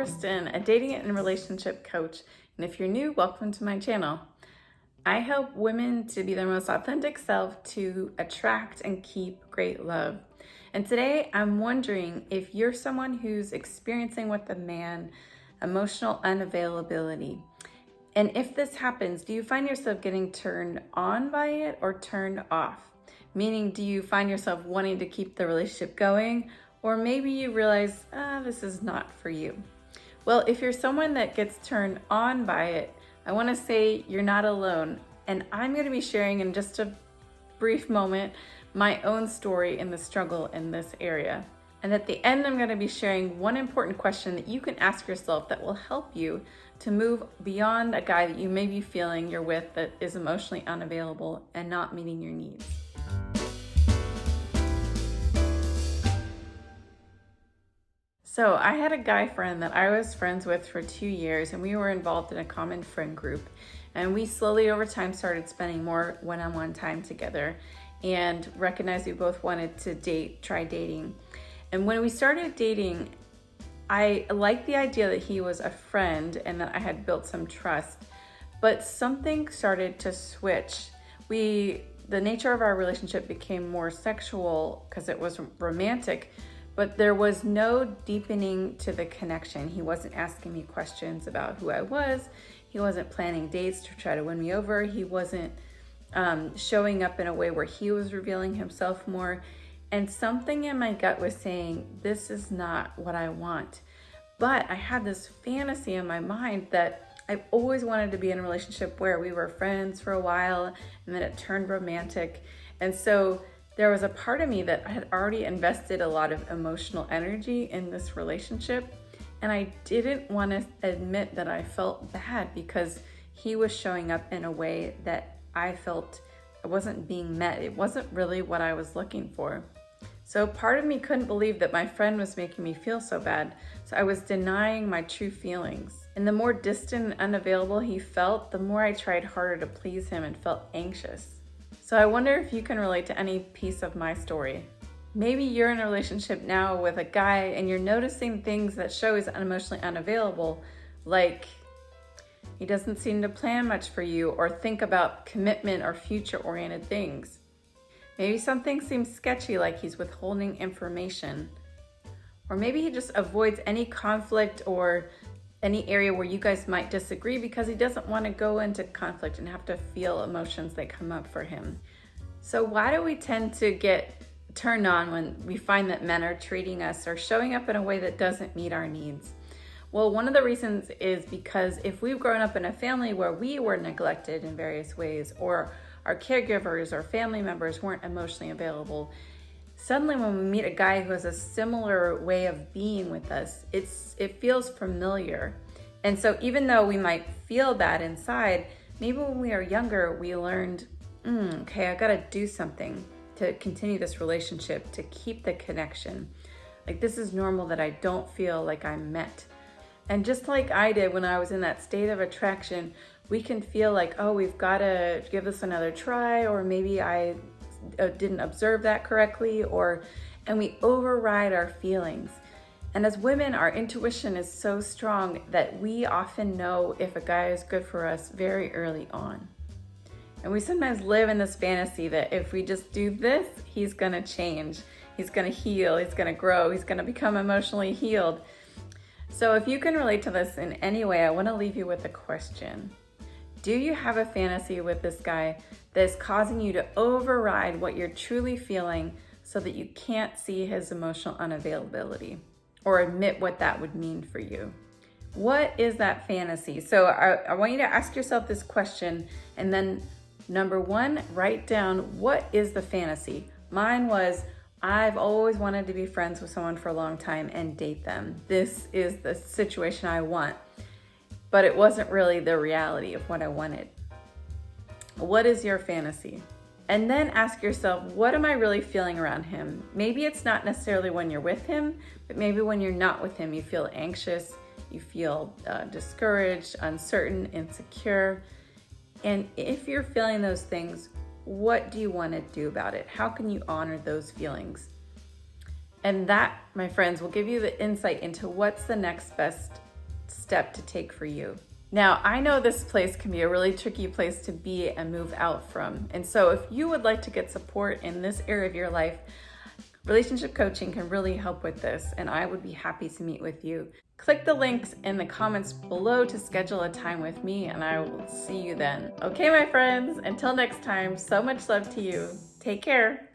Kristen, a dating and relationship coach, and if you're new, welcome to my channel. I help women to be their most authentic self to attract and keep great love. And today I'm wondering if you're someone who's experiencing with a man emotional unavailability. And if this happens, do you find yourself getting turned on by it or turned off? Meaning, do you find yourself wanting to keep the relationship going? Or maybe you realize, this is not for you. Well, if you're someone that gets turned on by it, I want to say you're not alone. And I'm going to be sharing in just a brief moment my own story in the struggle in this area. And at the end, I'm going to be sharing one important question that you can ask yourself that will help you to move beyond a guy that you may be feeling you're with that is emotionally unavailable and not meeting your needs. So I had a guy friend that I was friends with for 2 years, and we were involved in a common friend group. And we slowly over time started spending more one-on-one time together and recognized we both wanted to try dating. And when we started dating, I liked the idea that he was a friend and that I had built some trust, but something started to switch. The nature of our relationship became more sexual because it was romantic, but there was no deepening to the connection. He wasn't asking me questions about who I was. He wasn't planning dates to try to win me over. He wasn't showing up in a way where he was revealing himself more. And something in my gut was saying, this is not what I want. But I had this fantasy in my mind that I've always wanted to be in a relationship where we were friends for a while and then it turned romantic. And so there was a part of me that had already invested a lot of emotional energy in this relationship. And I didn't want to admit that I felt bad because he was showing up in a way that I felt I wasn't being met. It wasn't really what I was looking for. So part of me couldn't believe that my friend was making me feel so bad. So I was denying my true feelings. And the more distant and unavailable he felt, the more I tried harder to please him and felt anxious. So I wonder if you can relate to any piece of my story. Maybe you're in a relationship now with a guy and you're noticing things that show he's emotionally unavailable, like he doesn't seem to plan much for you or think about commitment or future-oriented things. Maybe something seems sketchy, like he's withholding information. Or maybe he just avoids any conflict or any area where you guys might disagree because he doesn't want to go into conflict and have to feel emotions that come up for him. So why do we tend to get turned on when we find that men are treating us or showing up in a way that doesn't meet our needs? Well, one of the reasons is because if we've grown up in a family where we were neglected in various ways, or our caregivers or family members weren't emotionally available, suddenly when we meet a guy who has a similar way of being with us, it feels familiar. And so even though we might feel that inside, maybe when we are younger, we learned, okay, I gotta do something to continue this relationship, to keep the connection. Like, this is normal that I don't feel like I'm met. And just like I did when I was in that state of attraction, we can feel like, oh, we've gotta give this another try, or maybe I didn't observe that correctly, and we override our feelings. And as women, our intuition is so strong that we often know if a guy is good for us very early on. And we sometimes live in this fantasy that if we just do this, he's gonna change, he's gonna heal, he's gonna grow, he's gonna become emotionally healed. So if you can relate to this in any way, I wanna leave you with a question. Do you have a fantasy with this guy that's causing you to override what you're truly feeling so that you can't see his emotional unavailability or admit what that would mean for you? What is that fantasy? So I want you to ask yourself this question, and then number one, write down, what is the fantasy? Mine was, I've always wanted to be friends with someone for a long time and date them. This is the situation I want. But it wasn't really the reality of what I wanted. What is your fantasy? And then ask yourself, what am I really feeling around him? Maybe it's not necessarily when you're with him, but maybe when you're not with him, you feel anxious, you feel discouraged, uncertain, insecure. And if you're feeling those things, what do you want to do about it? How can you honor those feelings? And that, my friends, will give you the insight into what's the next best step to take for you. Now, I know this place can be a really tricky place to be and move out from. And so if you would like to get support in this area of your life, relationship coaching can really help with this, and I would be happy to meet with you. Click the links in the comments below to schedule a time with me, and I will see you then. Okay, my friends, until next time, so much love to you. Take care.